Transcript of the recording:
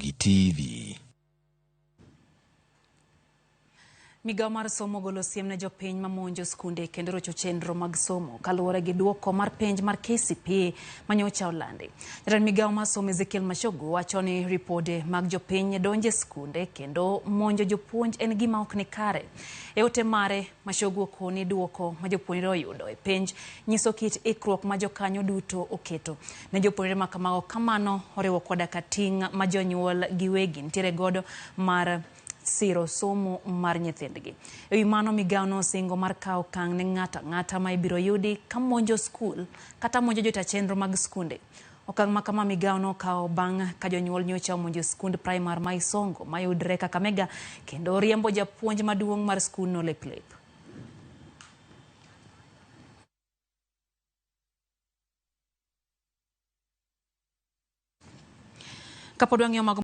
Ramogi TV. Migao mar somo golo siem ne jopiny mamonjo skunde kendo rocho chenro mag somo kaluwore gi duoko mar penj mar KCPE manyocha olandi. Jatend migao mar somo Ezekiel Mashogu wacho ni ripode mag jopiny donje skunde kendo monjo jopuonj en gima ok ni kare. E ote mare, Mashogu okoni duoko ma jopuonjre oyudo e penj nyiso kit ikruok ma jokanyo duto oketo ne jopuonjre ma kamago. Kamano oriwo koda ka ting' ma jonyuol giwegi nitiere godo mar siro somo mar nyithindgi. E wi mano, migao no osingo mar kawo okang' ne ng'ata ma ibiro yudi ka monjo skul kata monjo jota chenro mag skunde. Okang' ma kama migao no kawo bang' ka jonyuol nyocha omonjo skund primar ma Isongo mayudre Kakamega kendo riembo japuonj maduong' mar skundno lep. Kapod wang'iyo mago